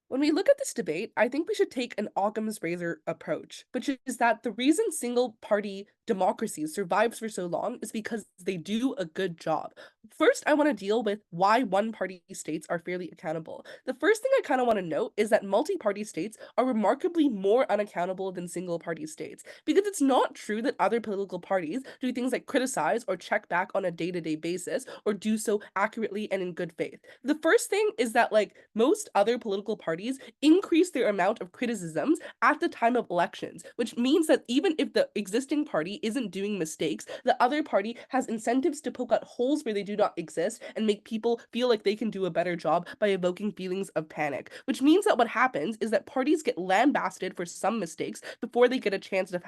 When we look at this debate, I think we should take an Occam's razor approach, which is that the reason single party democracies survives for so long is because they do a good job. First, I want to deal with why one party states are fairly accountable. The first thing I kind of want to note is that multi party states are remarkably more unaccountable than single party states, because it's not true that other political parties do things like criticize or check back on a day to day basis or do so accurately and in good faith. The first thing is that, like, most other political parties increase their amount of criticisms at the time of elections, which means that even if the existing party isn't doing mistakes, the other party has incentives to poke out holes where they do not exist and make people feel like they can do a better job by evoking feelings of panic. Which means that what happens is that parties get lambasted for some mistakes before they get a chance to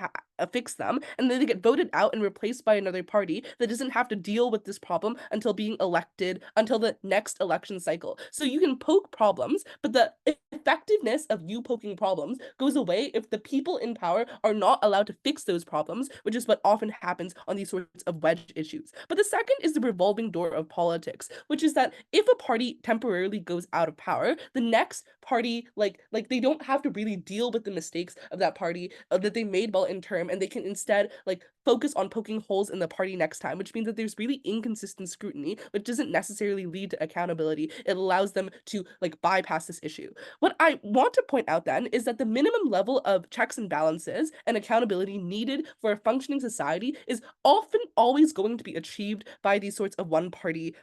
fix them, and then they get voted out and replaced by another party that doesn't have to deal with this problem until being elected, until the next election cycle. So you can poke problems, but the effectiveness of you poking problems goes away if the people in power are not allowed to fix those problems, which is what often happens on these sorts of wedge issues. But the second is the revolving door of politics, which is that if a party temporarily goes out of power, the next party, like they don't have to really deal with the mistakes of that party that they made while in term, and they can instead like focus on poking holes in the party next time, which means that there's really inconsistent scrutiny, which doesn't necessarily lead to accountability. It allows them to like bypass this issue. What I want to point out then is that the minimum level of checks and balances and accountability needed for a functioning society is often always going to be achieved by these sorts of one party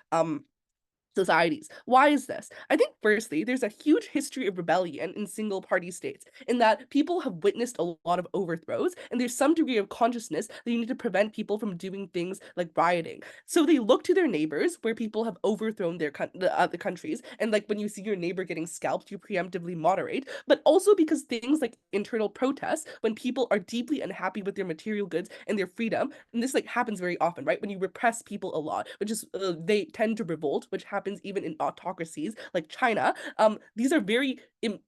societies. Why is this? I think firstly, there's a huge history of rebellion in single party states, in that people have witnessed a lot of overthrows, and there's some degree of consciousness that you need to prevent people from doing things like rioting. So they look to their neighbors where people have overthrown the other countries, and like when you see your neighbor getting scalped, you preemptively moderate, but also because things like internal protests, when people are deeply unhappy with their material goods and their freedom, and this like happens very often, right? When you repress people a lot, which is they tend to revolt, which happens even in autocracies like China. These are very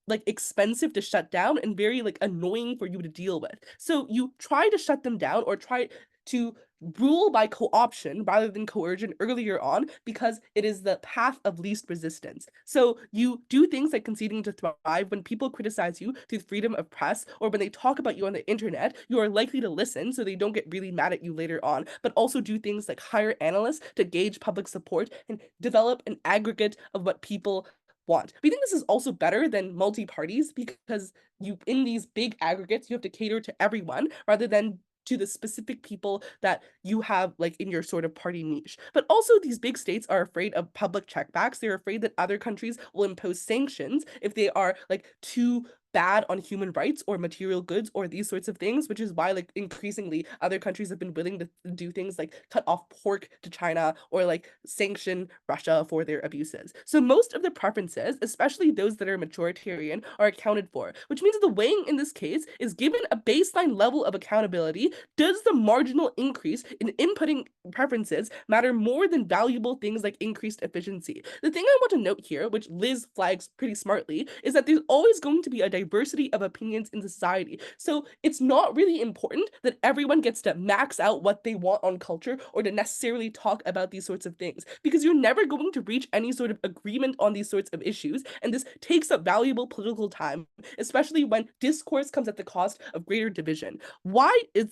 like expensive to shut down and very like annoying for you to deal with. So you try to shut them down or try to rule by co-option rather than coercion earlier on, because it is the path of least resistance. So you do things like conceding to thrive. When people criticize you through freedom of press, or when they talk about you on the internet, you are likely to listen so they don't get really mad at you later on, but also do things like hire analysts to gauge public support and develop an aggregate of what people want. We think this is also better than multi-parties, because you in these big aggregates you have to cater to everyone rather than to the specific people that you have like in your sort of party niche. But also these big states are afraid of public checkbacks. They're afraid that other countries will impose sanctions if they are like too bad on human rights or material goods or these sorts of things, which is why like increasingly other countries have been willing to do things like cut off pork to China or like sanction Russia for their abuses. So most of the preferences, especially those that are majoritarian, are accounted for, which means that the weighing in this case is given a baseline level of accountability. Does the marginal increase in inputting preferences matter more than valuable things like increased efficiency? The thing I want to note here, which Liz flags pretty smartly, is that there's always going to be a diversity of opinions in society. So it's not really important that everyone gets to max out what they want on culture or to necessarily talk about these sorts of things, because you're never going to reach any sort of agreement on these sorts of issues. And this takes up valuable political time, especially when discourse comes at the cost of greater division.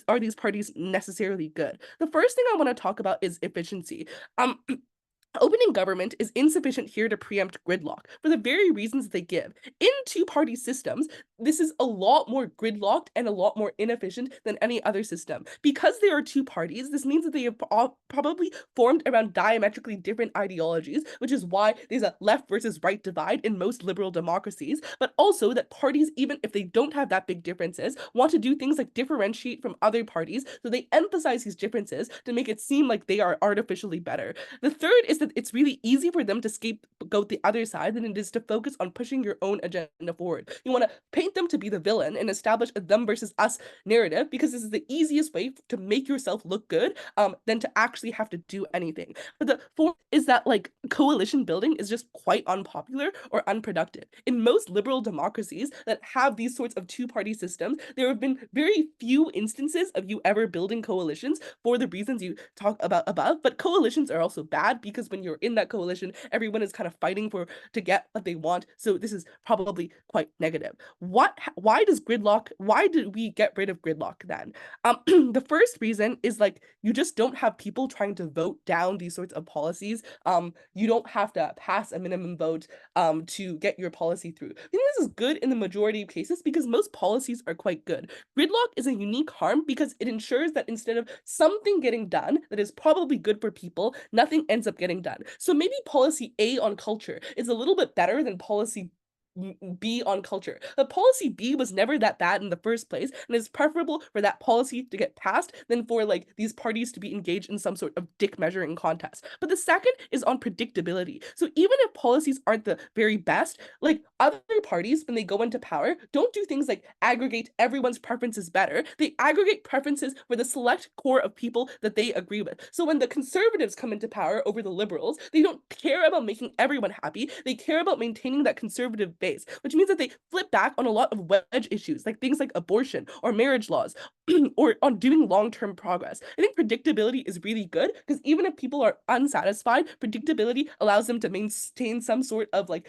Are these parties necessarily good? The first thing I want to talk about is efficiency. Um, Opening government is insufficient here to preempt gridlock for the very reasons they give. In two-party systems, this is a lot more gridlocked and a lot more inefficient than any other system. Because there are two parties, this means that they have probably formed around diametrically different ideologies, which is why there's a left versus right divide in most liberal democracies, but also that parties, even if they don't have that big differences, want to do things like differentiate from other parties, so they emphasize these differences to make it seem like they are artificially better. The third is that it's really easy for them to scapegoat the other side than it is to focus on pushing your own agenda forward. You want to paint them to be the villain and establish a them versus us narrative because this is the easiest way to make yourself look good than to actually have to do anything. But the fourth is that like coalition building is just quite unpopular or unproductive. In most liberal democracies that have these sorts of two-party systems, there have been very few instances of you ever building coalitions for the reasons you talk about above. But coalitions are also bad because when you're in that coalition, everyone is kind of fighting for to get what they want. So this is probably quite negative. Why does gridlock, why did we get rid of gridlock then? The first reason is like you just don't have people trying to vote down these sorts of policies. You don't have to pass a minimum vote to get your policy through. I think this is good in the majority of cases because most policies are quite good. Gridlock is a unique harm because it ensures that instead of something getting done that is probably good for people, nothing ends up getting done. So maybe policy A on culture is a little bit better than policy B on culture. The policy B was never that bad in the first place, and it's preferable for that policy to get passed than for like these parties to be engaged in some sort of dick measuring contest. But the second is on predictability. So even if policies aren't the very best, like other parties, when they go into power, don't do things like aggregate everyone's preferences better. They aggregate preferences for the select core of people that they agree with. So when the conservatives come into power over the liberals, they don't care about making everyone happy. They care about maintaining that conservative base, which means that they flip back on a lot of wedge issues, like things like abortion or marriage laws, or on doing long-term progress. I think predictability is really good because even if people are unsatisfied, predictability allows them to maintain some sort of like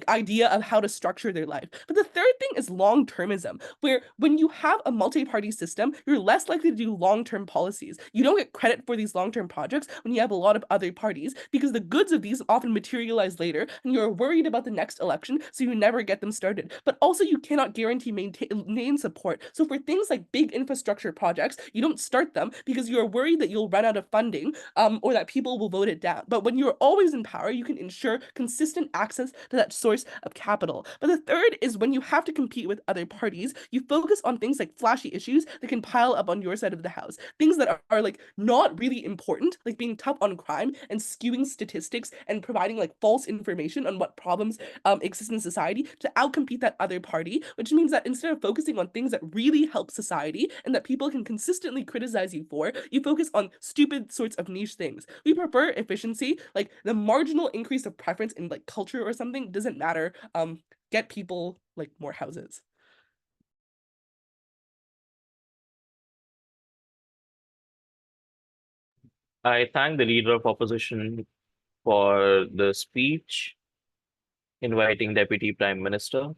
idea of how to structure their life. But the third thing is long-termism, where when you have a multi-party system, you're less likely to do long-term policies. You don't get credit for these long-term projects when you have a lot of other parties because the goods of these often materialize later and you're worried about the next election, so you never get them started. But also you cannot guarantee maintain support. So for things like big infrastructure projects, you don't start them because you're worried that you'll run out of funding or that people will vote it down. But when you're always in power, you can ensure consistent access to that source of capital. But the third is when you have to compete with other parties, you focus on things like flashy issues that can pile up on your side of the house. Things that are like not really important, like being tough on crime and skewing statistics and providing like false information on what problems exist in society to outcompete that other party, which means that instead of focusing on things that really help society and that people can consistently criticize you for, you focus on stupid sorts of niche things. We prefer efficiency, like the marginal increase of preference in like culture or something doesn't matter. Get people like more houses. I thank the leader of opposition for the speech inviting Deputy Prime Minister.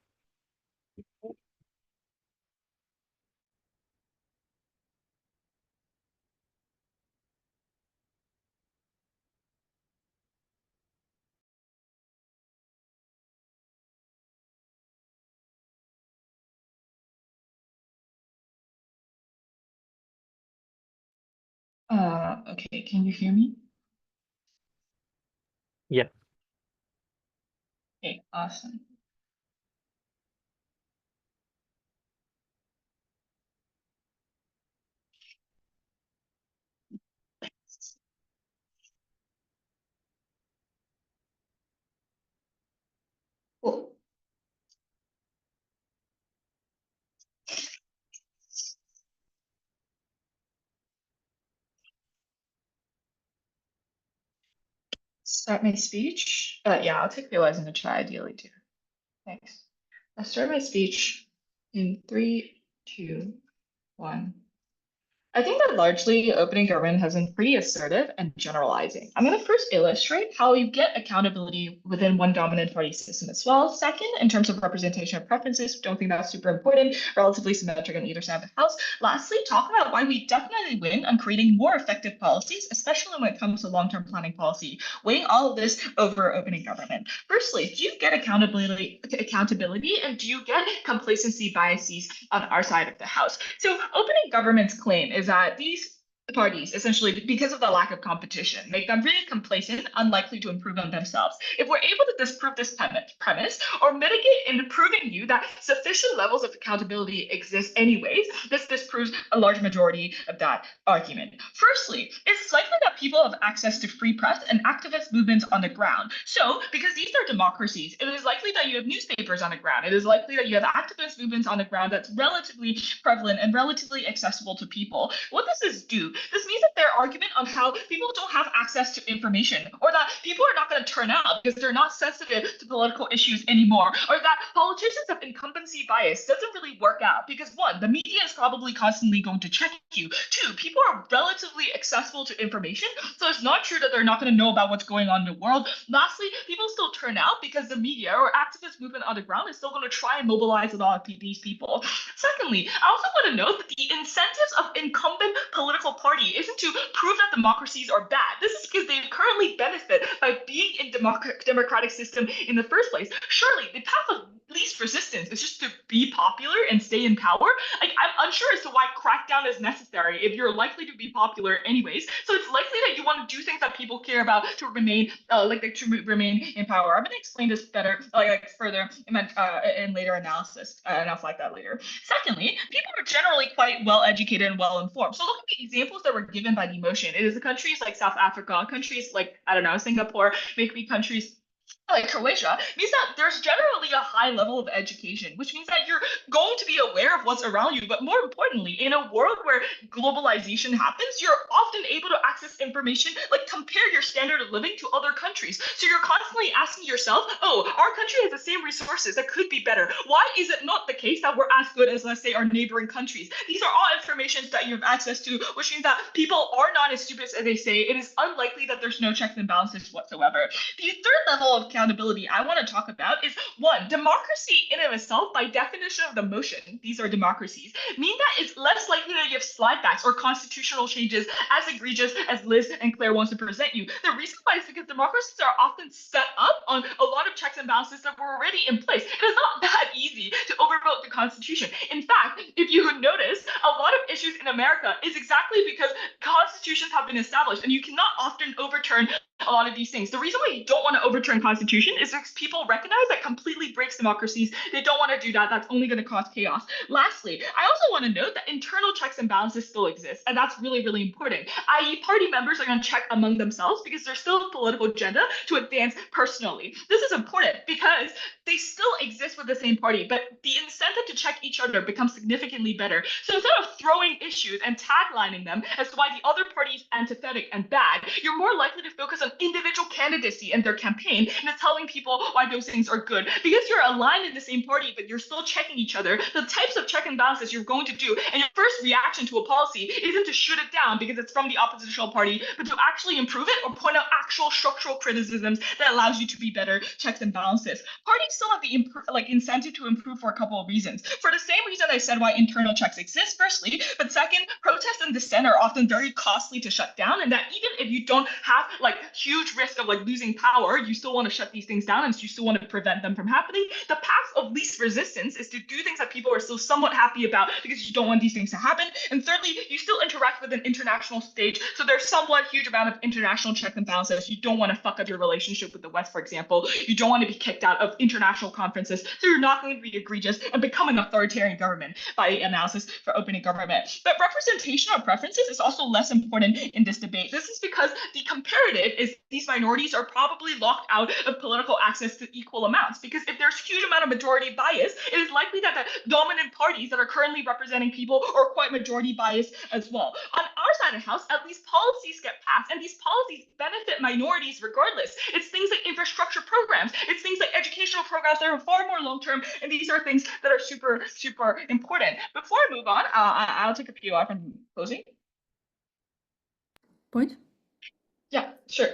Okay, can you hear me? Yeah. Okay, awesome. Cool. Start my speech. Yeah, I'll take realize in the chat ideally too. Thanks. I'll start my speech in 3, 2, 1. I think that largely opening government has been pretty assertive and generalizing. I'm going to first illustrate how you get accountability within one dominant party system as well. Second, in terms of representation of preferences, don't think that's super important, relatively symmetric on either side of the house. Lastly, talk about why we definitely win on creating more effective policies, especially when it comes to long-term planning policy, weighing all of this over opening government. Firstly, do you get accountability, and do you get complacency biases on our side of the house? So opening government's claim is that these parties, essentially because of the lack of competition, make them really complacent, unlikely to improve on themselves. If we're able to disprove this premise or mitigate in proving you that sufficient levels of accountability exist anyways, this disproves a large majority of that argument. Firstly, it's likely that people have access to free press and activist movements on the ground. So, because these are democracies, it is likely that you have newspapers on the ground. It is likely that you have activist movements on the ground that's relatively prevalent and relatively accessible to people. What does this do? This means that their argument on how people don't have access to information, or that people are not going to turn out because they're not sensitive to political issues anymore, or that politicians have incumbency bias doesn't really work out because one, the media is probably constantly going to check you. Two, people are relatively accessible to information, so it's not true that they're not going to know about what's going on in the world. Lastly, people still turn out because the media or activist movement on the ground is still going to try and mobilize a lot of these people. Secondly, I also want to note that the incentives of incumbent political party isn't to prove that democracies are bad. This is because they currently benefit by being in democratic system in the first place. Surely the path of least resistance is just to be popular and stay in power. Like, I'm unsure as to why crackdown is necessary if you're likely to be popular anyways. So it's likely that you want to do things that people care about to remain remain in power. I'm going to explain this better, further in later analysis, enough like that later. Secondly, people are generally quite well educated and well informed. So look at the examples that were given by the motion. It is the countries like South Africa, countries like, I don't know, Singapore, maybe countries like Croatia, means that there's generally a high level of education, which means that you're going to be aware of what's around you. But more importantly, in a world where globalization happens, you're often able to access information, like compare your standard of living to other countries. So you're constantly asking yourself, oh, our country has the same resources that could be better. Why is it not the case that we're as good as, let's say, our neighboring countries? These are all information that you have access to, which means that people are not as stupid as they say. It is unlikely that there's no checks and balances whatsoever. The third level of accountability I want to talk about is one, democracy in and of itself, by definition of the motion, these are democracies, mean that it's less likely that you have slidebacks or constitutional changes as egregious as Liz and Claire wants to present you. The reason why is because democracies are often set up on a lot of checks and balances that were already in place. It is not that easy to overvote the Constitution. In fact, if you would notice, a lot of issues in America is exactly because constitutions have been established, and you cannot often overturn a lot of these things. The reason why you don't want to overturn constitution is because people recognize that completely breaks democracies. They don't want to do that. That's only going to cause chaos. Lastly, I also want to note that internal checks and balances still exist, and that's really, really important. I.e., party members are going to check among themselves because there's still a political agenda to advance personally. This is important because they still exist with the same party, but the incentive to check each other becomes significantly better. So instead of throwing issues and taglining them as to why the other party is antithetic and bad, you're more likely to focus on individual candidacy and their campaign and telling people why those things are good. Because you're aligned in the same party, but you're still checking each other, the types of check and balances you're going to do, and your first reaction to a policy isn't to shoot it down because it's from the oppositional party, but to actually improve it or point out actual structural criticisms that allows you to be better checks and balances. Parties still have the incentive to improve for a couple of reasons. For the same reason I said why internal checks exist, firstly, but second, protest and dissent are often very costly to shut down, and that even if you don't have huge risk of losing power, you still want to shut these things down and you still want to prevent them from happening. The path of least resistance is to do things that people are still somewhat happy about because you don't want these things to happen. And thirdly, you still interact with an international stage, so there's somewhat huge amount of international checks and balances. You don't want to fuck up your relationship with the West, for example. You don't want to be kicked out of international conferences, so you're not going to be egregious and become an authoritarian government by analysis for opening government. But representation of preferences is also less important in this debate. This is because the comparative is these minorities are probably locked out of political access to equal amounts, because if there's huge amount of majority bias, it is likely that the dominant parties that are currently representing people are quite majority biased as well. On our side of the house, at least policies get passed, and these policies benefit minorities regardless. It's things like infrastructure programs, it's things like educational programs that are far more long-term, and these are things that are super, super important. Before I move on, I'll take a few off from closing. Point? Yeah, sure.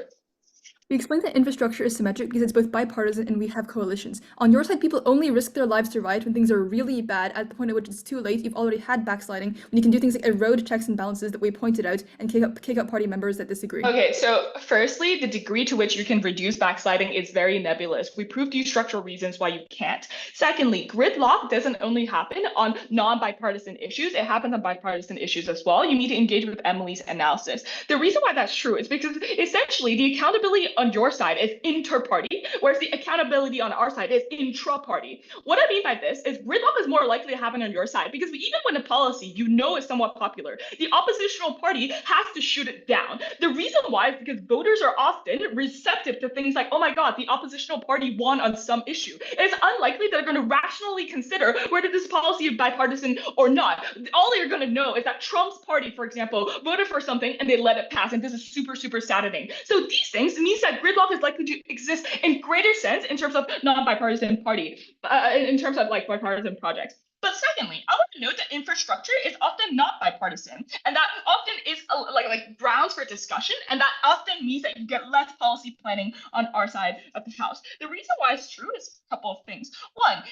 We explained that infrastructure is symmetric because it's both bipartisan and we have coalitions. On your side, people only risk their lives to riot when things are really bad. At the point at which it's too late, you've already had backsliding, when you can do things like erode checks and balances that we pointed out and kick out party members that disagree. Okay, so firstly, the degree to which you can reduce backsliding is very nebulous. We proved you structural reasons why you can't. Secondly, gridlock doesn't only happen on non-bipartisan issues, it happens on bipartisan issues as well. You need to engage with Emily's analysis. The reason why that's true is because essentially the accountability on your side is inter-party, whereas the accountability on our side is intra-party. What I mean by this is gridlock is more likely to happen on your side because even when a policy you know is somewhat popular, the oppositional party has to shoot it down. The reason why is because voters are often receptive to things like, oh my God, the oppositional party won on some issue. It's unlikely that they're going to rationally consider whether this policy is bipartisan or not. All you're going to know is that Trump's party, for example, voted for something and they let it pass. And this is super, super saddening. So these things means that gridlock is likely to exist in greater sense in terms of non-bipartisan party, in terms of like bipartisan projects. But secondly, I want to note that infrastructure is often not bipartisan, and that often is like grounds for discussion, and that often means that you get less policy planning on our side of the house. The reason why it's true is a couple of things. One,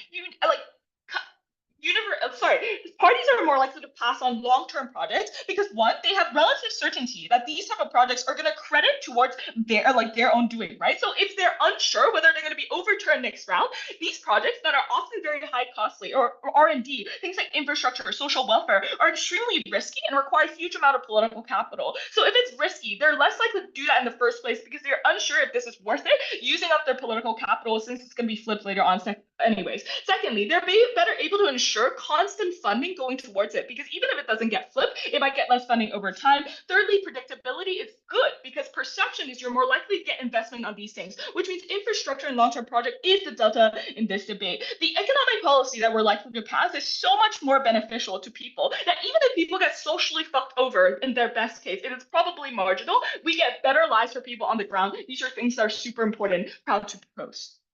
parties are more likely to pass on long-term projects because one, they have relative certainty that these type of projects are going to credit towards their own doing, right? So if they're unsure whether they're going to be overturned next round, these projects that are often very high costly or R&D, things like infrastructure or social welfare, are extremely risky and require a huge amount of political capital. So if it's risky, they're less likely to do that in the first place because they're unsure if this is worth it, using up their political capital since it's going to be flipped later on anyways. Secondly, they're better able to ensure constant funding going towards it because even if it doesn't get flipped, it might get less funding over time. Thirdly, predictability is good because perception is you're more likely to get investment on these things, which means infrastructure and long-term project is the delta in this debate. The economic policy that we're likely to pass is so much more beneficial to people that even if people get socially fucked over in their best case, it is probably marginal. We get better lives for people on the ground. These are things that are super important, proud to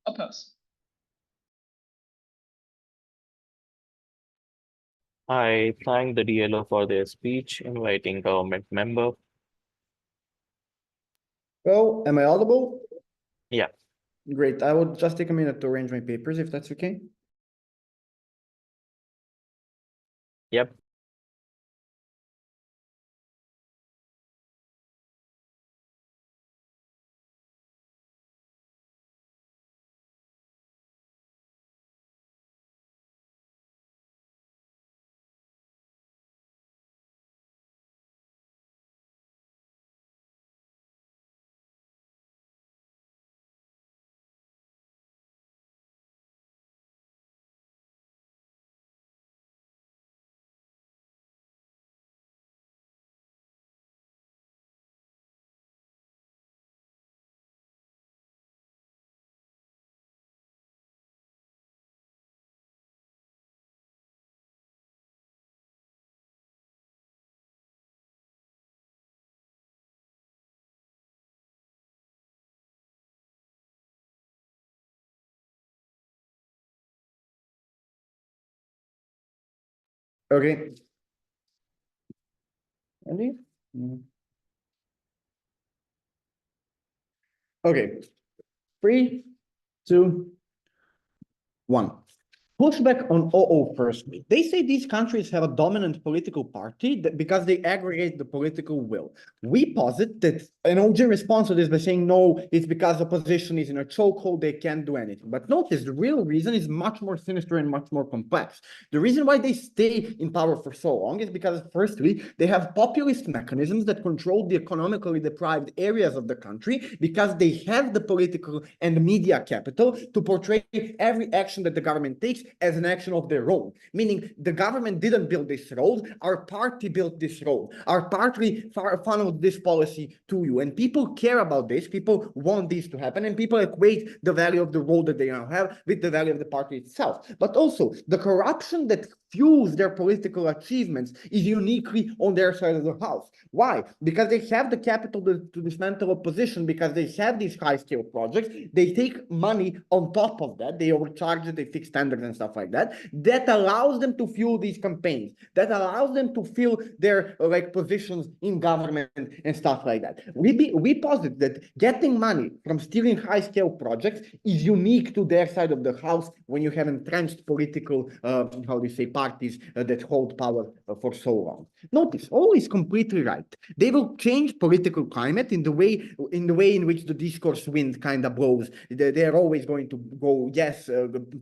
oppose. I thank the DLO for their speech, inviting government member. Well, am I audible? Yeah. Great. I will just take a minute to arrange my papers, if that's okay. Yep. Okay. Ready? Okay. 3, 2, 1. Pushback on OO firstly. They say these countries have a dominant political party because they aggregate the political will. We posit that an OG response to this by saying, no, it's because opposition is in a chokehold, they can't do anything. But notice the real reason is much more sinister and much more complex. The reason why they stay in power for so long is because, firstly, they have populist mechanisms that control the economically deprived areas of the country because they have the political and media capital to portray every action that the government takes as an action of their own, meaning the government didn't build this road, our party built this road, our party funneled this policy to you, and people care about this, people want this to happen, and people equate the value of the road that they now have with the value of the party itself. But also, the corruption that fuels their political achievements is uniquely on their side of the house. Why? Because they have the capital to dismantle opposition, because they have these high-scale projects, they take money on top of that, they overcharge it, they fix standards and stuff stuff like that, that allows them to fuel these campaigns, that allows them to fill their like positions in government and stuff like that. We posit that getting money from stealing high-scale projects is unique to their side of the house when you have entrenched political, how do you say, parties that hold power for so long. Notice, all is completely right. They will change political climate in the way in which the discourse wind kind of blows. They're always going to go, yes,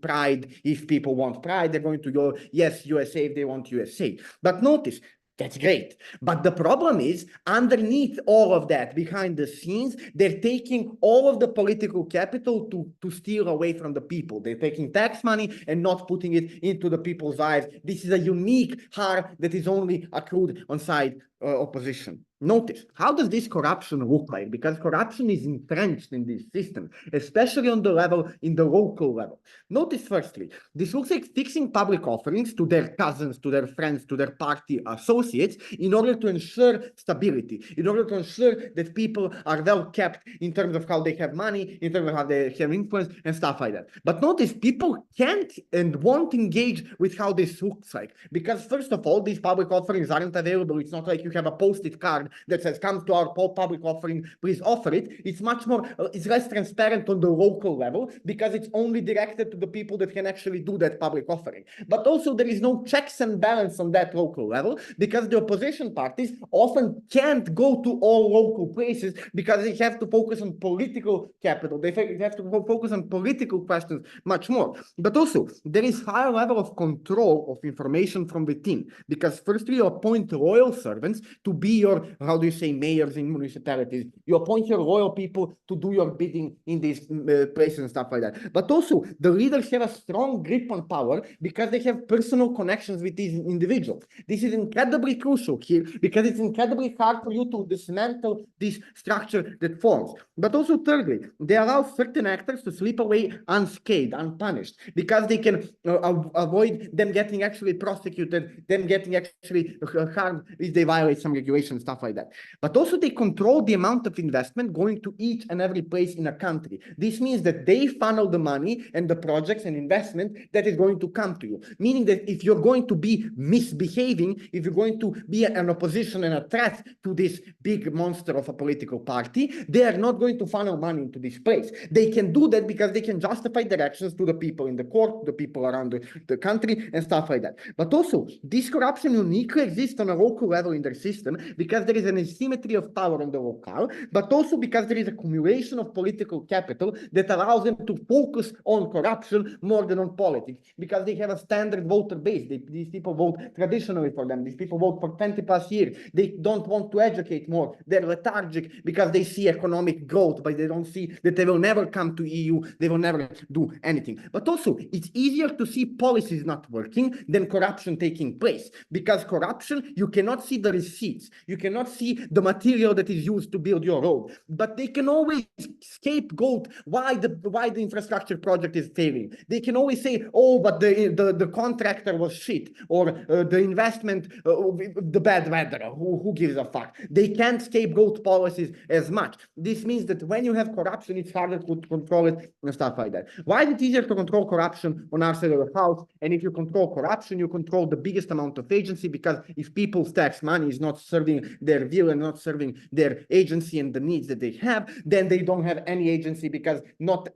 pride if people want pride. They're going to go, yes, USA if they want USA. But notice, that's great. But the problem is, underneath all of that, behind the scenes, they're taking all of the political capital to steal away from the people. They're taking tax money and not putting it into the people's lives. This is a unique harm that is only accrued on side opposition. Notice, how does this corruption look like? Because corruption is entrenched in this system, especially on the level, in the local level. Notice, firstly, this looks like fixing public offerings to their cousins, to their friends, to their party associates, in order to ensure stability, in order to ensure that people are well kept in terms of how they have money, in terms of how they have influence, and stuff like that. But notice, people can't and won't engage with how this looks like, because first of all, these public offerings aren't available. It's not like you have a post-it card that says, come to our public offering, please offer it. It's much more, it's less transparent on the local level, because it's only directed to the people that can actually do that public offering. But also there is no checks and balance on that local level, because the opposition parties often can't go to all local places, because they have to focus on political capital. They have to focus on political questions much more. But also there is higher level of control of information from within, because firstly you appoint loyal servants to be your, how do you say, mayors in municipalities. You appoint your loyal people to do your bidding in these places and stuff like that. But also the leaders have a strong grip on power because they have personal connections with these individuals. This is incredibly crucial here, because it's incredibly hard for you to dismantle this structure that forms. But also thirdly, they allow certain actors to slip away unscathed, unpunished, because they can avoid them getting actually prosecuted, them getting actually harmed if they violate some regulations, stuff like that. But also they control the amount of investment going to each and every place in a country. This means that they funnel the money and the projects and investment that is going to come to you. Meaning that if you're going to be misbehaving, if you're going to be an opposition and a threat to this big monster of a political party, they are not going to funnel money into this place. They can do that because they can justify their actions to the people in the court, the people around the country, and stuff like that. But also, this corruption uniquely exists on a local level in their system, because there is an asymmetry of power on the local, but also because there is accumulation of political capital that allows them to focus on corruption more than on politics, because they have a standard voter base. These people vote traditionally for them. These people vote for 20 plus years. They don't want to educate more. They're lethargic because they see economic growth, but they don't see that they will never come to EU. They will never do anything. But also, it's easier to see policies not working than corruption taking place, because corruption, you cannot see the receipts. You cannot see the material that is used to build your road, but they can always scapegoat why the infrastructure project is failing. They can always say, oh, but the contractor was shit, or the investment, the bad weather, who gives a fuck? They can't scapegoat policies as much. This means that when you have corruption, it's harder to control it and stuff like that. Why is it easier to control corruption on our side of the house? And if you control corruption, you control the biggest amount of agency, because if people's tax money is not serving their view and not serving their agency and the needs that they have, then they don't have any agency, because not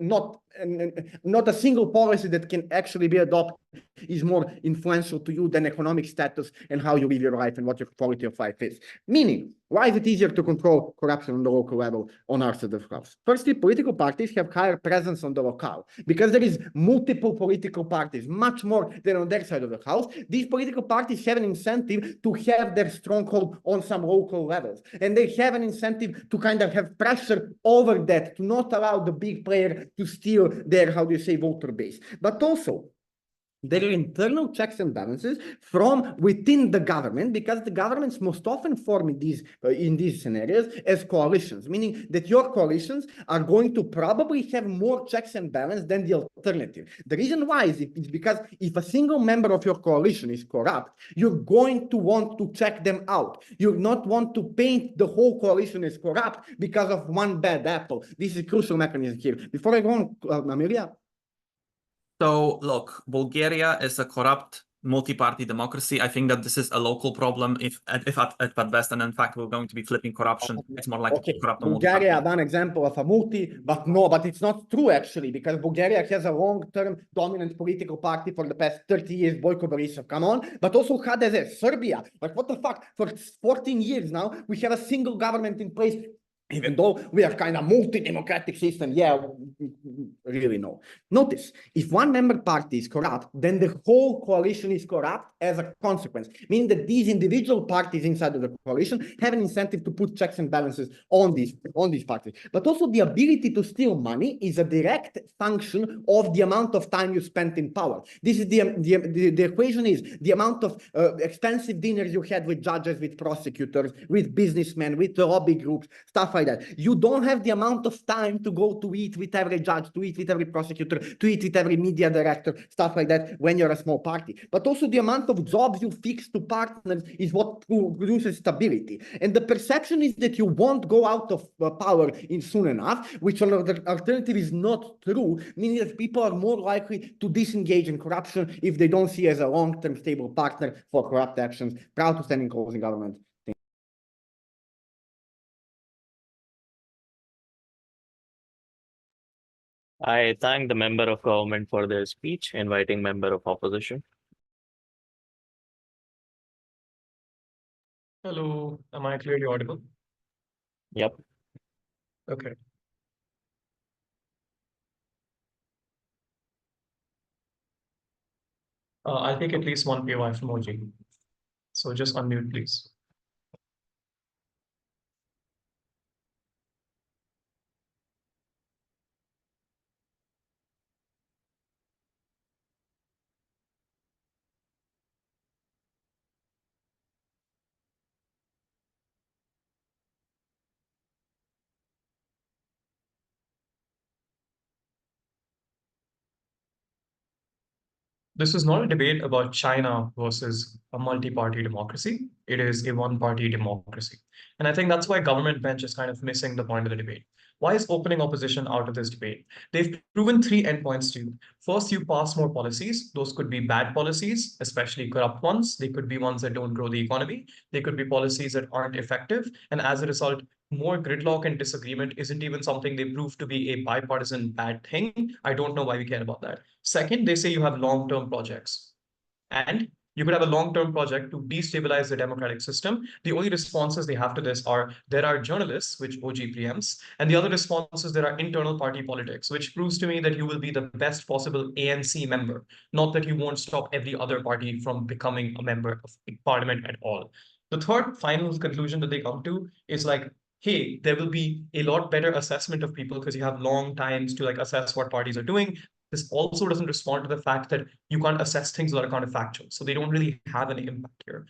a single policy that can actually be adopted is more influential to you than economic status and how you live your life and what your quality of life is. Meaning, why is it easier to control corruption on the local level on our side of the house? Firstly, political parties have higher presence on the locale, because there is multiple political parties, much more than on their side of the house. These political parties have an incentive to have their stronghold on some local levels, and they have an incentive to kind of have pressure over that, to not allow the big player to steal their, how do you say, voter base. But also, there are internal checks and balances from within the government, because the governments most often form in these scenarios as coalitions, meaning that your coalitions are going to probably have more checks and balance than the alternative. The reason why is because if a single member of your coalition is corrupt, you're going to want to check them out. You not want to paint the whole coalition as corrupt because of one bad apple. This is a crucial mechanism here. Before I go on, Amelia. So look, Bulgaria is a corrupt multi-party democracy. I think that this is a local problem if at best, and in fact we're going to be flipping corruption. It's more likely to Okay, corrupt a Bulgaria, multi-party. one example of a multi, but no, but it's not true actually, because Bulgaria has a long-term dominant political party for the past 30 years, Boyko Borisov, come on, but also HDZ, Serbia, like what the fuck, for 14 years now, we have a single government in place, even though we are kind of multi-democratic system, yeah, really no. Notice, if one member party is corrupt, then the whole coalition is corrupt as a consequence, meaning that these individual parties inside of the coalition have an incentive to put checks and balances on these parties. But also the ability to steal money is a direct function of the amount of time you spent in power. This is the equation is the amount of expensive dinners you had with judges, with prosecutors, with businessmen, with lobby groups, stuff like that. You don't have the amount of time to go to eat with every judge, to eat with every prosecutor, to eat with every media director, stuff like that when you're a small party. But also the amount of jobs you fix to partners is what produces stability. And the perception is that you won't go out of power in soon enough, which alternative is not true, meaning that people are more likely to disengage in corruption if they don't see as a long-term stable partner for corrupt actions. Proud to stand in closing government. I thank the member of government for their speech, inviting member of opposition. Hello, am I clearly audible? Yep. Okay. I'll take at least one POI from OG. So just unmute, please. This is not a debate about China versus a multi-party democracy. It is a one-party democracy. And I think that's why government bench is kind of missing the point of the debate. Why is opening opposition out of this debate? They've proven three endpoints to you. First, you pass more policies. Those could be bad policies, especially corrupt ones. They could be ones that don't grow the economy. They could be policies that aren't effective. And as a result, more gridlock and disagreement isn't even something they prove to be a bipartisan bad thing. I don't know why we care about that. Second, they say you have long-term projects. And you could have a long-term project to destabilize the democratic system. The only responses they have to this are there are journalists, which OG preempts, and the other response is there are internal party politics, which proves to me that you will be the best possible ANC member, not that you won't stop every other party from becoming a member of parliament at all. The third final conclusion that they come to is like, hey, there will be a lot better assessment of people because you have long times to like assess what parties are doing. This also doesn't respond to the fact that you can't assess things that are counterfactual. So they don't really have any impact here.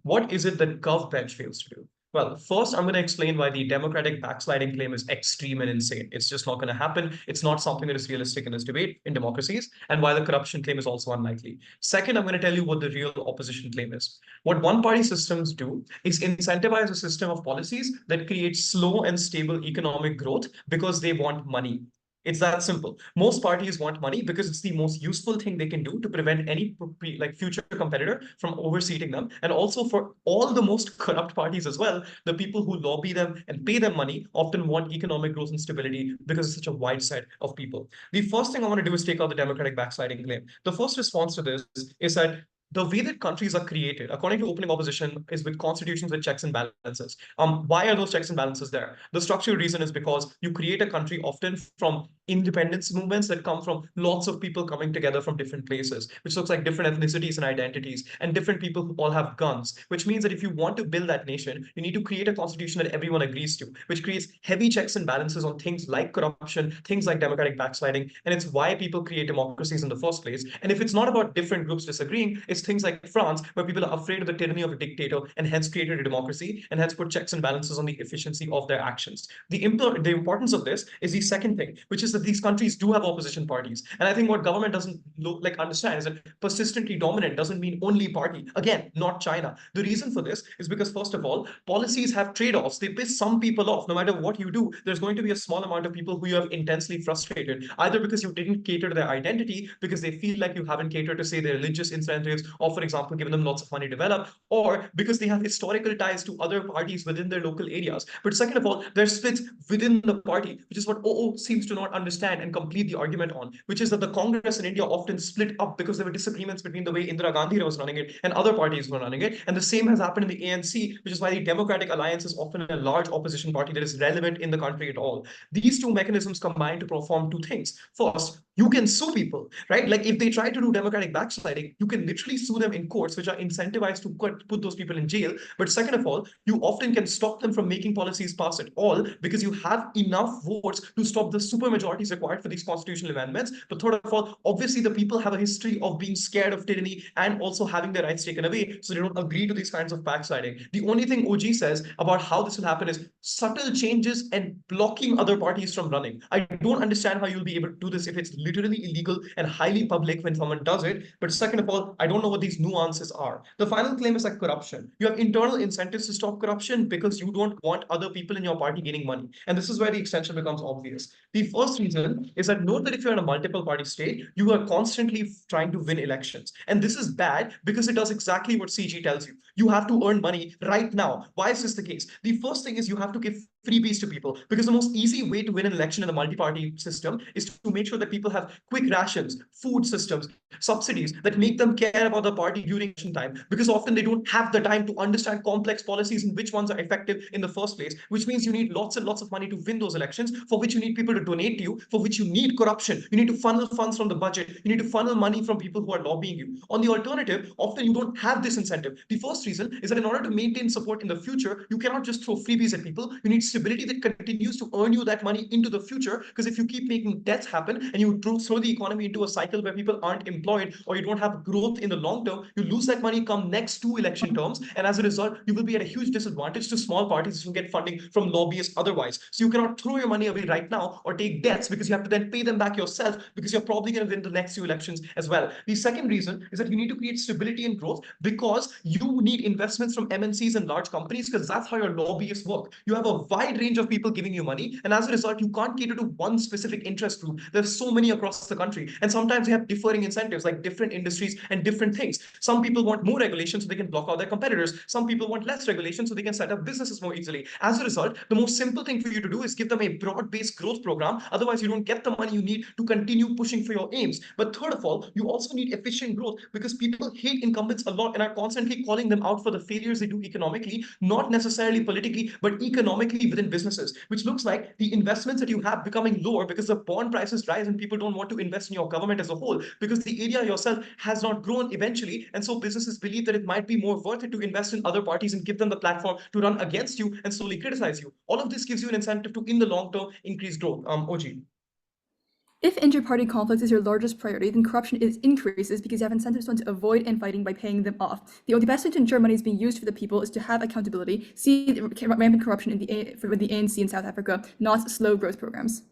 What is it that GovBench fails to do? Well, first, I'm going to explain why the democratic backsliding claim is extreme and insane. It's just not going to happen. It's not something that is realistic in this debate in democracies, and why the corruption claim is also unlikely. Second, I'm going to tell you what the real opposition claim is. What one-party systems do is incentivize a system of policies that create slow and stable economic growth because they want money. It's that simple. Most parties want money because it's the most useful thing they can do to prevent any like future competitor from overseating them. And also for all the most corrupt parties as well, the people who lobby them and pay them money often want economic growth and stability because it's such a wide set of people. The first thing I want to do is take out the democratic backsliding claim. The first response to this is that the way that countries are created, according to opening opposition, is with constitutions with checks and balances. Why are those checks and balances there? The structural reason is because you create a country often from independence movements that come from lots of people coming together from different places, which looks like different ethnicities and identities, and different people who all have guns, which means that if you want to build that nation, you need to create a constitution that everyone agrees to, which creates heavy checks and balances on things like corruption, things like democratic backsliding, and it's why people create democracies in the first place. And if it's not about different groups disagreeing, it's things like France, where people are afraid of the tyranny of a dictator and hence created a democracy and hence put checks and balances on the efficiency of their actions. The importance of this is the second thing, which is that these countries do have opposition parties. And I think what government doesn't understand is that persistently dominant doesn't mean only party. Again, not China. The reason for this is because, first of all, policies have trade-offs. They piss some people off. No matter what you do, there's going to be a small amount of people who you have intensely frustrated, either because you didn't cater to their identity, because they feel like you haven't catered to, say, their religious incentives, or, for example, given them lots of money to develop, or because they have historical ties to other parties within their local areas. But second of all, there's splits within the party, which is what OO seems to not understand and complete the argument on, which is that the Congress in India often split up because there were disagreements between the way Indira Gandhi was running it and other parties were running it. And the same has happened in the ANC, which is why the Democratic Alliance is often a large opposition party that is relevant in the country at all. These two mechanisms combine to perform two things. First, you can sue people, right? Like if they try to do democratic backsliding, you can literally sue them in courts, which are incentivized to put those people in jail. But second of all, you often can stop them from making policies pass at all because you have enough votes to stop the supermajorities required for these constitutional amendments. But third of all, obviously the people have a history of being scared of tyranny and also having their rights taken away, so they don't agree to these kinds of backsliding. The only thing OG says about how this will happen is subtle changes and blocking other parties from running. I don't understand how you'll be able to do this if it's literally illegal and highly public when someone does it. But second of all, I don't know what these nuances are. The final claim is like corruption. You have internal incentives to stop corruption because you don't want other people in your party gaining money. And this is where the extension becomes obvious. The first reason is that note that if you're in a multiple party state, you are constantly trying to win elections. And this is bad because it does exactly what CG tells you. You have to earn money right now. Why is this the case? The first thing is you have to give freebies to people, because the most easy way to win an election in a multi-party system is to make sure that people have quick rations, food systems, subsidies that make them care about the party during election time, because often they don't have the time to understand complex policies and which ones are effective in the first place, which means you need lots and lots of money to win those elections, for which you need people to donate to you, for which you need corruption. You need to funnel funds from the budget. You need to funnel money from people who are lobbying you. On the alternative, often you don't have this incentive. The first reason is that in order to maintain support in the future, you cannot just throw freebies at people. You need stability that continues to earn you that money into the future, because if you keep making debts happen and you throw the economy into a cycle where people aren't employed or you don't have growth in the long term, you lose that money come next two election terms, and as a result you will be at a huge disadvantage to small parties who get funding from lobbyists otherwise. So you cannot throw your money away right now or take debts, because you have to then pay them back yourself, because you're probably going to win the next few elections as well. The second reason is that you need to create stability and growth, because you need investments from MNCs and large companies, because that's how your lobbyists work. You have a wide range of people giving you money, and as a result you can't cater to one specific interest group. There's so many across the country, and sometimes you have differing incentives, like different industries and different things. Some people want more regulation so they can block out their competitors. Some people want less regulation so they can set up businesses more easily. As a result, the most simple thing for you to do is give them a broad-based growth program. Otherwise you don't get the money you need to continue pushing for your aims. But third of all, you also need efficient growth, because people hate incumbents a lot and are constantly calling them out for the failures they do economically, not necessarily politically, but economically within businesses, which looks like the investments that you have becoming lower because the bond prices rise and people don't want to invest in your government as a whole, because the area yourself has not grown eventually. And so businesses believe that it might be more worth it to invest in other parties and give them the platform to run against you and slowly criticize you. All of this gives you an incentive to, in the long term, increase growth. OG. If inter-party conflict is your largest priority, then corruption increases because you have incentives to avoid infighting by paying them off. The best way to ensure money is being used for the people is to have accountability, see the rampant corruption in the ANC in South Africa, not slow growth programs.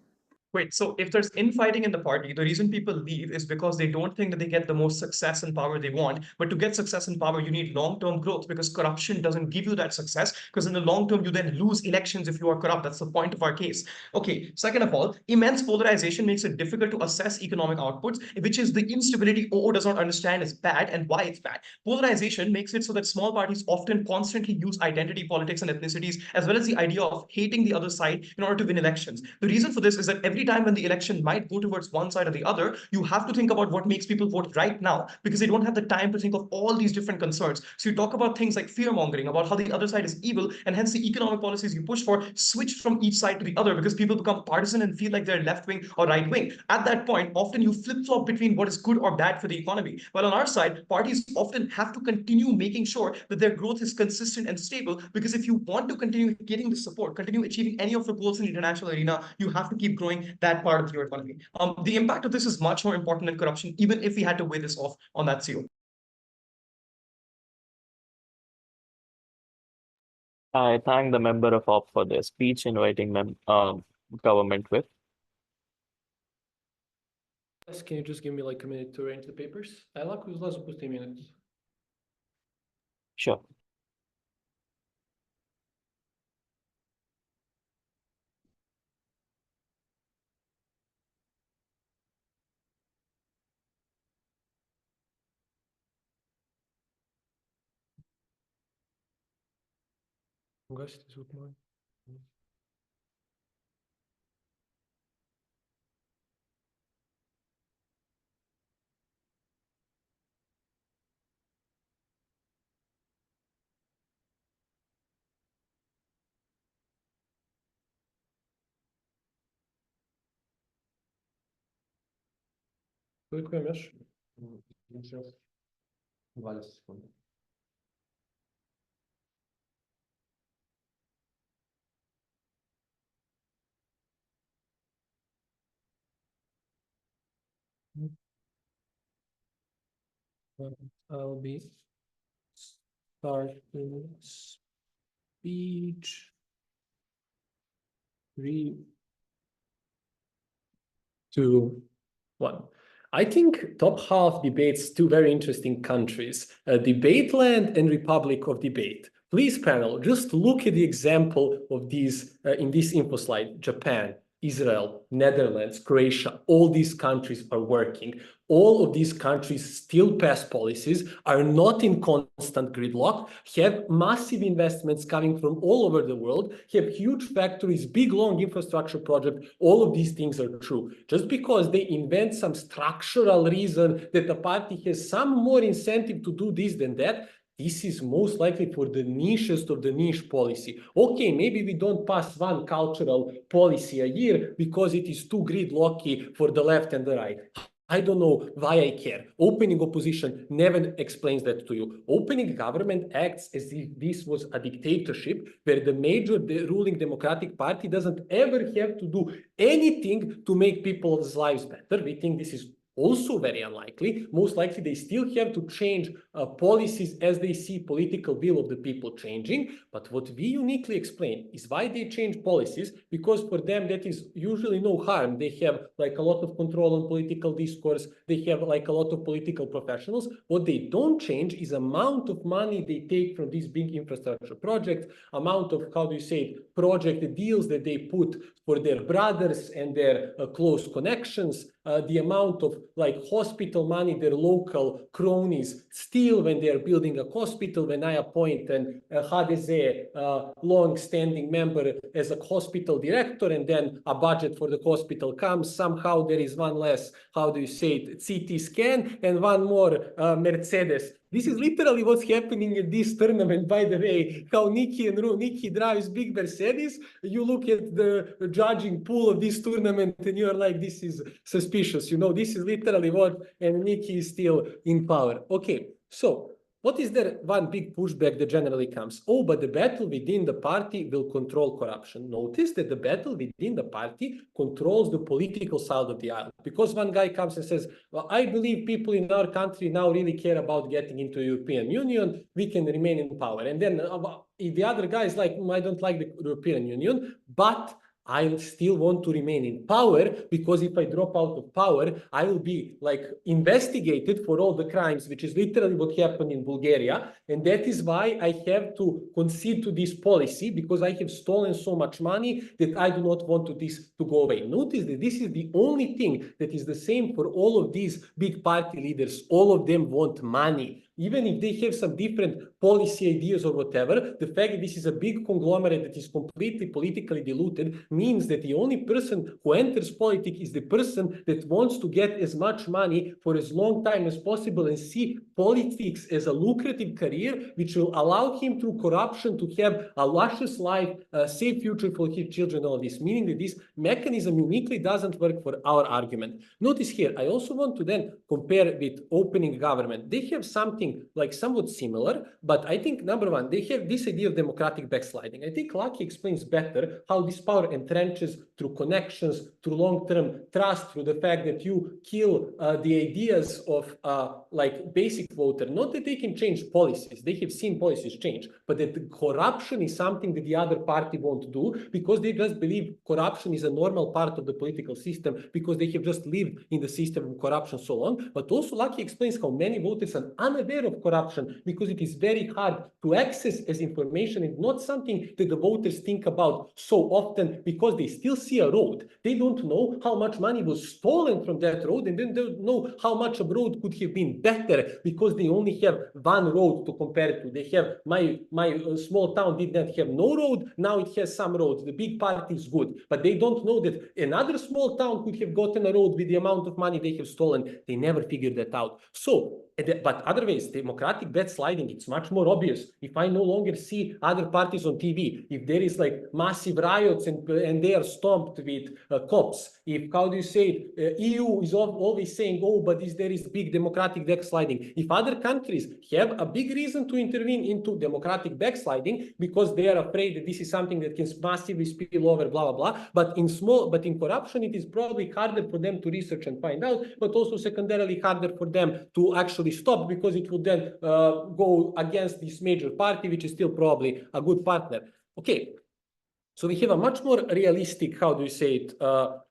Wait, so if there's infighting in the party, the reason people leave is because they don't think that they get the most success and power they want. But to get success and power, you need long-term growth, because corruption doesn't give you that success, because in the long term, you then lose elections if you are corrupt. That's the point of our case. Okay, second of all, immense polarization makes it difficult to assess economic outputs, which is the instability OO does not understand is bad and why it's bad. Polarization makes it so that small parties often constantly use identity politics and ethnicities, as well as the idea of hating the other side in order to win elections. The reason for this is that every time when the election might go towards one side or the other, you have to think about what makes people vote right now, because they don't have the time to think of all these different concerns. So you talk about things like fear mongering, about how the other side is evil, and hence the economic policies you push for switch from each side to the other, because people become partisan and feel like they're left wing or right wing. At that point, often you flip flop between what is good or bad for the economy. While on our side, parties often have to continue making sure that their growth is consistent and stable, because if you want to continue getting the support, continue achieving any of the goals in the international arena, you have to keep growing that part of your economy. The impact of this is much more important than corruption, even if we had to weigh this off on that CO. I thank the member of OP for their speech inviting government with. can you just give me like a minute to arrange the papers? Ela, os lá supus tem minutos. Sure. Gosto de último. Tudo que mexe. Vale segundo. I'll be starting speech 3, 2, 1. I think top half debates two very interesting countries, Debateland and Republic of Debate. Please, panel, just look at the example of these in this info slide. Japan, Israel, Netherlands, Croatia, all these countries are working. All of these countries still pass policies, are not in constant gridlock, have massive investments coming from all over the world, have huge factories, big, long infrastructure projects. All of these things are true. Just because they invent some structural reason that the party has some more incentive to do this than that, this is most likely for the nichest of the niche policy. Okay, maybe we don't pass one cultural policy a year because it is too gridlocky for the left and the right. I don't know why I care. Opening opposition never explains that to you. Opening government acts as if this was a dictatorship where the ruling Democratic Party doesn't ever have to do anything to make people's lives better. We think this is also very unlikely. Most likely they still have to change policies as they see political will of the people changing. But what we uniquely explain is why they change policies, because for them that is usually no harm. They have like a lot of control on political discourse. They have like a lot of political professionals. What they don't change is amount of money they take from these big infrastructure projects, amount of, how do you say, project deals that they put for their brothers and their close connections, the amount of like hospital money their local cronies steal when they're building a hospital. When I appoint an HDZ long-standing member as a hospital director, and then a budget for the hospital comes, somehow there is one less, how do you say it, CT scan, and one more Mercedes. This is literally what's happening in this tournament, by the way. How Nikki drives big Mercedes. You look at the judging pool of this tournament and you're like, this is suspicious. You know, this is literally what, and Nikki is still in power. Okay, so what is there one big pushback that generally comes? Oh, but the battle within the party will control corruption. Notice that the battle within the party controls the political side of the aisle. Because one guy comes and says, well, I believe people in our country now really care about getting into the European Union, we can remain in power. And then the other guy is like, I don't like the European Union, but I still want to remain in power, because if I drop out of power, I will be like investigated for all the crimes, which is literally what happened in Bulgaria. And that is why I have to concede to this policy, because I have stolen so much money that I do not want this to go away. Notice that this is the only thing that is the same for all of these big party leaders. All of them want money. Even if they have some different policy ideas or whatever, the fact that this is a big conglomerate that is completely politically diluted means that the only person who enters politics is the person that wants to get as much money for as long time as possible and see politics as a lucrative career, which will allow him through corruption to have a luscious life, a safe future for his children, all this, meaning that this mechanism uniquely doesn't work for our argument. Notice here, I also want to then compare with opening government. They have something something like somewhat similar, but I think number one, they have this idea of democratic backsliding. I think Lucky explains better how this power entrenches through connections, through long-term trust, through the fact that you kill the ideas of like basic voter. Not that they can change policies, they have seen policies change, but that the corruption is something that the other party won't do because they just believe corruption is a normal part of the political system because they have just lived in the system of corruption so long. But also Lucky explains how many voters are unaware of corruption because it is very hard to access as information and not something that the voters think about so often because they still see a road. They don't know how much money was stolen from that road, and then they don't know how much a road could have been better because they only have one road to compare to. They have my small town did not have no road, now it has some roads. The big party is good, but they don't know that another small town could have gotten a road with the amount of money they have stolen. They never figured that out. So, but otherwise, democratic backsliding, it's much more obvious. If I no longer see other parties on TV, if there is like massive riots and they are stomped with cops, if, how do you say it, EU is always saying, oh, but there is big democratic backsliding. If other countries have a big reason to intervene into democratic backsliding because they are afraid that this is something that can massively spill over, blah, blah, blah, but in corruption, it is probably harder for them to research and find out, but also secondarily harder for them to actually stop because it would then go against this major party, which is still probably a good partner. Okay, so we have a much more realistic, how do you say it,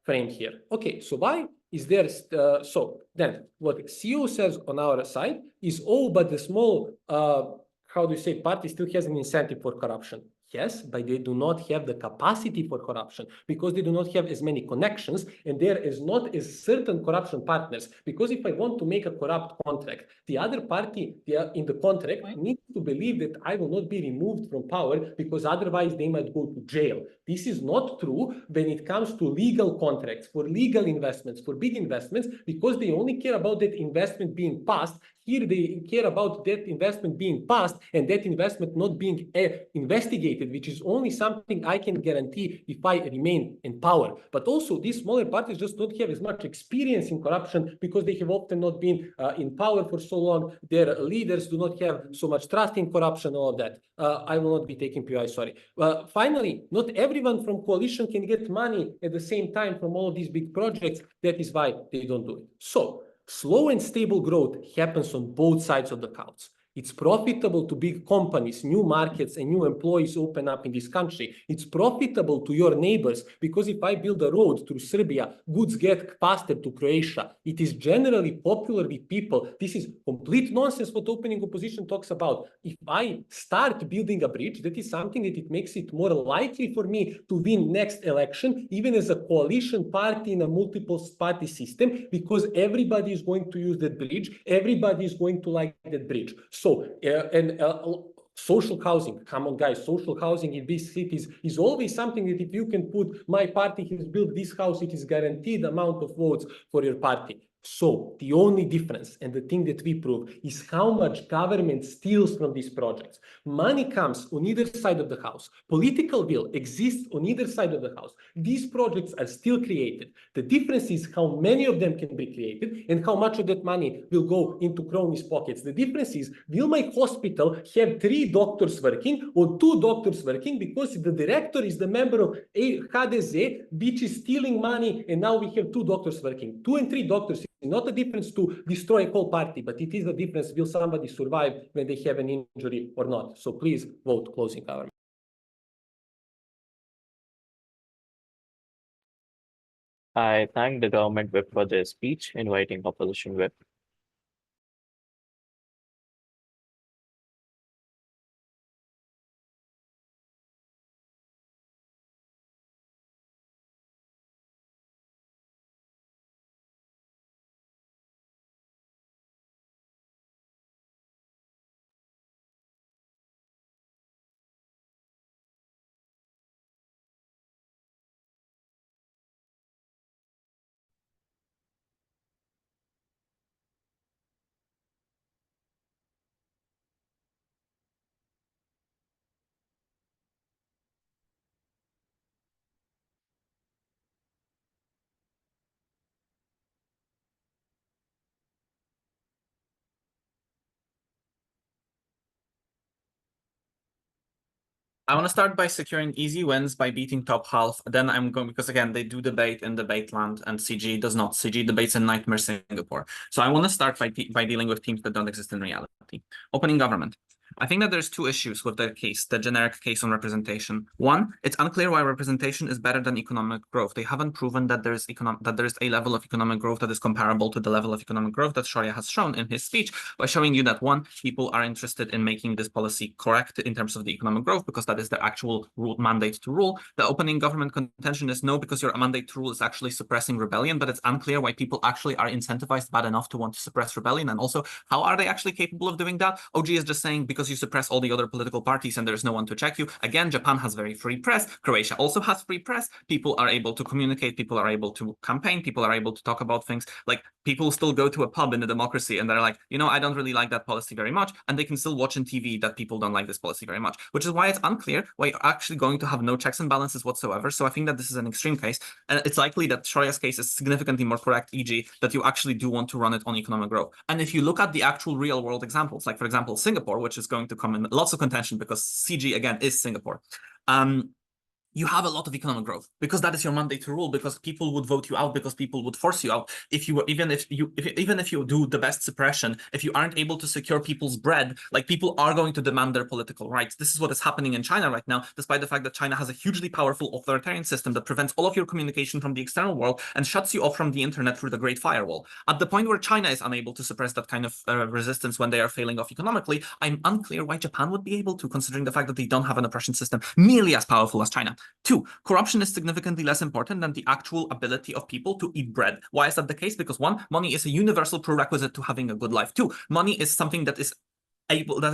frame here. Okay, so why is there, so then what CEO says on our side is, oh, but the small, how do you say, party still has an incentive for corruption. Yes, but they do not have the capacity for corruption because they do not have as many connections and there is not as certain corruption partners. Because if I want to make a corrupt contract, the other party in the contract needs to believe that I will not be removed from power because otherwise they might go to jail. This is not true when it comes to legal contracts, for legal investments, for big investments, because they only care about that investment being passed. Here they care about that investment being passed and that investment not being investigated, which is only something I can guarantee if I remain in power. But also these smaller parties just don't have as much experience in corruption because they have often not been in power for so long. Their leaders do not have so much trust in corruption, all of that. I will not be taking PI, sorry. Finally, not everyone from coalition can get money at the same time from all of these big projects. That is why they don't do it. So, slow and stable growth happens on both sides of the house. It's profitable to big companies, new markets and new employees open up in this country. It's profitable to your neighbors because if I build a road through Serbia, goods get faster to Croatia. It is generally popular with people. This is complete nonsense what opening opposition talks about. If I start building a bridge, that is something that it makes it more likely for me to win next election, even as a coalition party in a multiple party system, because everybody is going to use that bridge. Everybody is going to like that bridge. So, social housing, come on guys, social housing in these cities is always something that if you can put, my party has built this house, it is guaranteed amount of votes for your party. So the only difference and the thing that we prove is how much government steals from these projects. Money comes on either side of the house. Political will exists on either side of the house. These projects are still created. The difference is how many of them can be created and how much of that money will go into cronies' pockets. The difference is, will my hospital have 3 doctors working or 2 doctors working because the director is the member of HDZ, which is stealing money, and now we have 2 doctors working. 2 and 3 doctors. Not a difference to destroy a whole party, but it is a difference, will somebody survive when they have an injury or not. So please vote closing government. I thank the government whip for their speech inviting opposition whip. I want to start by securing easy wins by beating top half. Then I'm going, because again, they do debate in debate land and CG does not. CG debates in Nightmare Singapore. So I want to start by dealing with teams that don't exist in reality. Opening government. I think that there's two issues with the case, the generic case on representation. One, it's unclear why representation is better than economic growth. They haven't proven that there's a level of economic growth that is comparable to the level of economic growth that Sharia has shown in his speech by showing you that one, people are interested in making this policy correct in terms of the economic growth because that is their actual mandate to rule. The opening government contention is no, because your mandate to rule is actually suppressing rebellion, but it's unclear why people actually are incentivized bad enough to want to suppress rebellion. And also, how are they actually capable of doing that? OG is just saying because you suppress all the other political parties and there's no one to check you. Again, Japan has very free press. Croatia also has free press. People are able to communicate. People are able to campaign. People are able to talk about things. Like, people still go to a pub in a democracy and they're like, you know, I don't really like that policy very much. And they can still watch on TV that people don't like this policy very much, which is why it's unclear why you're actually going to have no checks and balances whatsoever. So I think that this is an extreme case. And it's likely that Sharia's case is significantly more correct, e.g. that you actually do want to run it on economic growth. And if you look at the actual real world examples, like for example, Singapore, which is going to come in lots of contention because CG again is Singapore. You have a lot of economic growth because that is your mandate to rule, because people would vote you out, because people would force you out. If you were, even if you do the best suppression, if you aren't able to secure people's bread, like, people are going to demand their political rights. This is what is happening in China right now, despite the fact that China has a hugely powerful authoritarian system that prevents all of your communication from the external world and shuts you off from the internet through the Great Firewall. At the point where China is unable to suppress that kind of resistance when they are failing off economically, I'm unclear why Japan would be able to, considering the fact that they don't have an oppression system nearly as powerful as China. Two, corruption is significantly less important than the actual ability of people to eat bread. Why is that the case? Because one, money is a universal prerequisite to having a good life. Two, money is something that is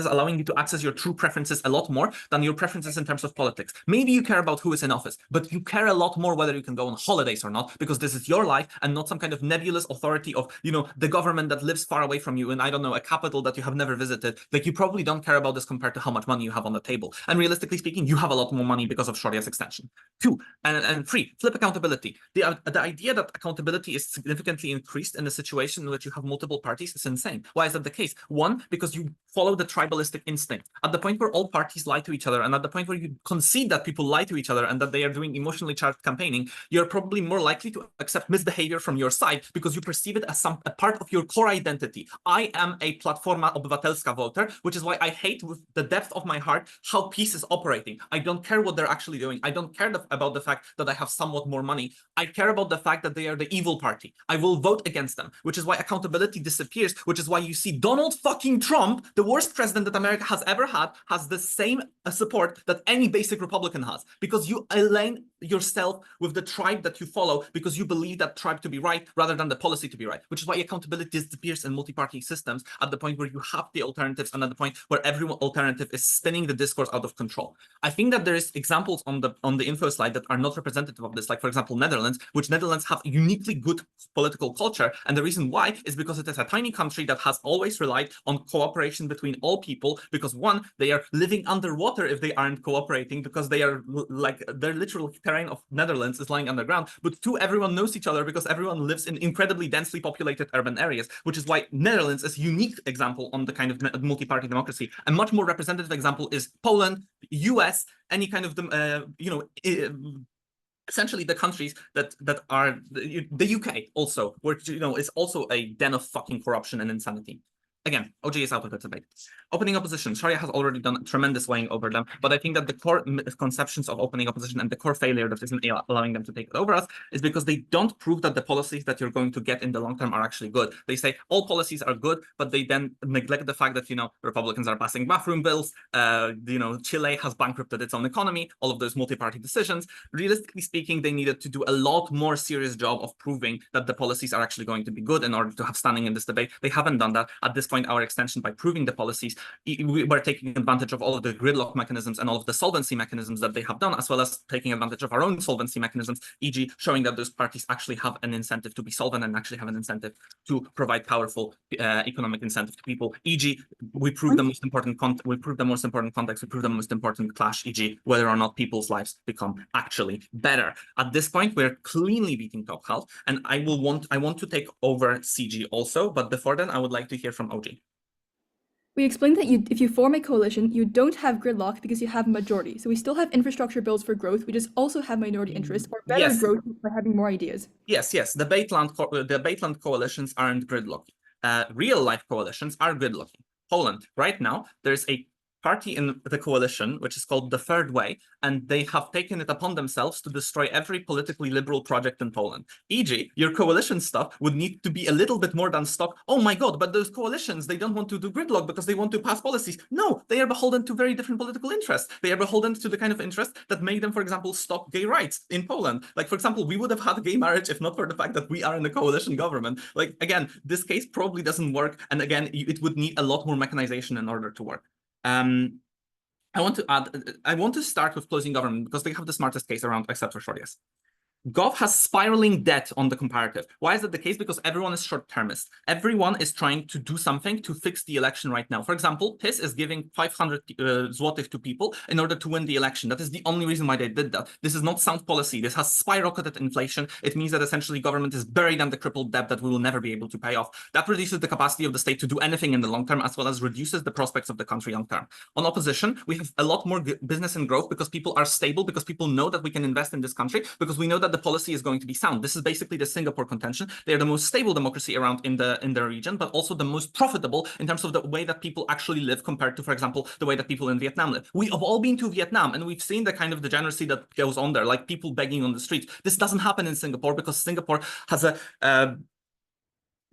allowing you to access your true preferences a lot more than your preferences in terms of politics. Maybe you care about who is in office, but you care a lot more whether you can go on holidays or not, because this is your life and not some kind of nebulous authority of, you know, the government that lives far away from you in, I don't know, a capital that you have never visited. Like, you probably don't care about this compared to how much money you have on the table. And realistically speaking, you have a lot more money because of Sharia's extension. Two, and three, flip accountability. The idea that accountability is significantly increased in a situation in which you have multiple parties is insane. Why is that the case? One, because you follow the tribalistic instinct. At the point where all parties lie to each other, and at the point where you concede that people lie to each other and that they are doing emotionally charged campaigning, you're probably more likely to accept misbehavior from your side because you perceive it as a part of your core identity. I am a Platforma Obywatelska voter, which is why I hate with the depth of my heart how peace is operating. I don't care what they're actually doing. I don't care about the fact that I have somewhat more money. I care about the fact that they are the evil party. I will vote against them, which is why accountability disappears, which is why you see Donald fucking Trump, the worst president that America has ever had, has the same support that any basic Republican has, because you align yourself with the tribe that you follow because you believe that tribe to be right rather than the policy to be right, which is why accountability disappears in multi-party systems at the point where you have the alternatives and at the point where every alternative is spinning the discourse out of control. I think that there is examples on the info slide that are not representative of this, like for example Netherlands, which Netherlands have uniquely good political culture, and the reason why is because it is a tiny country that has always relied on cooperation between all people, because one, they are living underwater if they aren't cooperating, because they are like, their literal terrain of Netherlands is lying underground, but two, everyone knows each other because everyone lives in incredibly densely populated urban areas, which is why Netherlands is a unique example on the kind of multi-party democracy. A much more representative example is Poland, US, any kind of essentially the countries that are the UK also, which, you know, is also a den of fucking corruption and insanity. Again, OG is out of the debate. Opening opposition, Sharia has already done tremendous weighing over them, but I think that the core misconceptions of opening opposition and the core failure that isn't allowing them to take it over us is because they don't prove that the policies that you're going to get in the long term are actually good. They say all policies are good, but they then neglect the fact that, you know, Republicans are passing bathroom bills, you know, Chile has bankrupted its own economy, all of those multi-party decisions. Realistically speaking, they needed to do a lot more serious job of proving that the policies are actually going to be good in order to have standing in this debate. They haven't done that. At this point, our extension by proving the policies, we're taking advantage of all of the gridlock mechanisms and all of the solvency mechanisms that they have done, as well as taking advantage of our own solvency mechanisms, e.g. showing that those parties actually have an incentive to be solvent and actually have an incentive to provide powerful economic incentive to people, e.g. we prove the most important context, we prove the most important clash, e.g. whether or not people's lives become actually better. At this point, we're cleanly beating top half, and I want to take over CG also, but before then, I would like to hear from OG. We explained that if you form a coalition, you don't have gridlock because you have a majority. So we still have infrastructure bills for growth. We just also have minority interests or better Yes. growth by having more ideas. Yes, the Bateland coalitions aren't gridlocky. Real life coalitions are gridlocky. Poland, right now, there's a party in the coalition, which is called the Third Way, and they have taken it upon themselves to destroy every politically liberal project in Poland. E.g., your coalition stuff would need to be a little bit more than stock. Oh my God, but those coalitions, they don't want to do gridlock because they want to pass policies. No, they are beholden to very different political interests. They are beholden to the kind of interests that make them, for example, stop gay rights in Poland. Like, for example, we would have had gay marriage if not for the fact that we are in a coalition government. Like, again, this case probably doesn't work. And again, it would need a lot more mechanization in order to work. I want to start with closing government because they have the smartest case around, except for Shorias. Gov has spiraling debt on the comparative. Why is that the case? Because everyone is short-termist. Everyone is trying to do something to fix the election right now. For example, PiS is giving 500 złotych to people in order to win the election. That is the only reason why they did that. This is not sound policy. This has skyrocketed inflation. It means that essentially government is buried under crippled debt that we will never be able to pay off. That reduces the capacity of the state to do anything in the long term, as well as reduces the prospects of the country long term. On opposition, we have a lot more business and growth because people are stable, because people know that we can invest in this country, because we know that the policy is going to be sound. This is basically the Singapore contention. They are the most stable democracy around in the region, but also the most profitable in terms of the way that people actually live compared to, for example, the way that people in Vietnam live. We have all been to Vietnam and we've seen the kind of degeneracy that goes on there, like people begging on the streets. This doesn't happen in Singapore because Singapore has a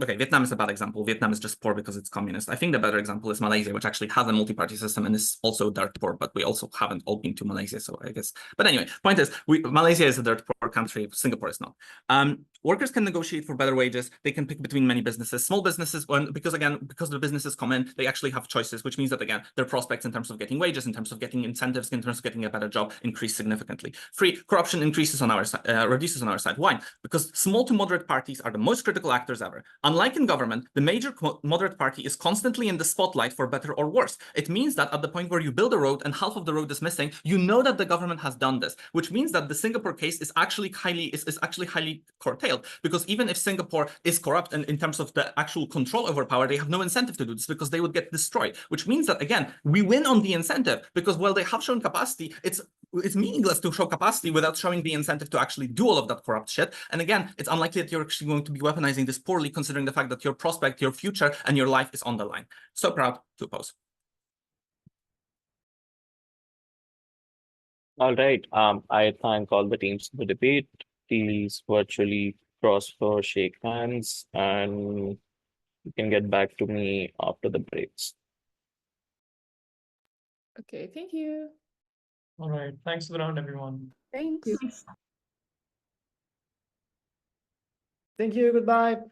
okay, Vietnam is a bad example. Vietnam is just poor because it's communist. I think the better example is Malaysia, which actually has a multi-party system and is also dirt poor, but we also haven't all been to Malaysia, so I guess. But anyway, point is, Malaysia is a dirt poor country, Singapore is not. Workers can negotiate for better wages. They can pick between many businesses. Small businesses, because the businesses come in, they actually have choices, which means that, again, their prospects in terms of getting wages, in terms of getting incentives, in terms of getting a better job, increase significantly. Corruption increases on our side, reduces on our side. Why? Because small to moderate parties are the most critical actors ever. Unlike in government, the major moderate party is constantly in the spotlight for better or worse. It means that at the point where you build a road and half of the road is missing, you know that the government has done this, which means that the Singapore case is actually highly curtailed, because even if Singapore is corrupt and in terms of the actual control over power, they have no incentive to do this because they would get destroyed, which means that, again, we win on the incentive because while they have shown capacity, it's meaningless to show capacity without showing the incentive to actually do all of that corrupt shit. And again, it's unlikely that you're actually going to be weaponizing this poorly, considering the fact that your prospect, your future, and your life is on the line. So proud to oppose. All right. I thank all the teams for the debate. Please virtually cross for shake hands, and you can get back to me after the breaks. Okay, thank you. All right. Thanks for the round, everyone. Thanks. Thank you. Goodbye.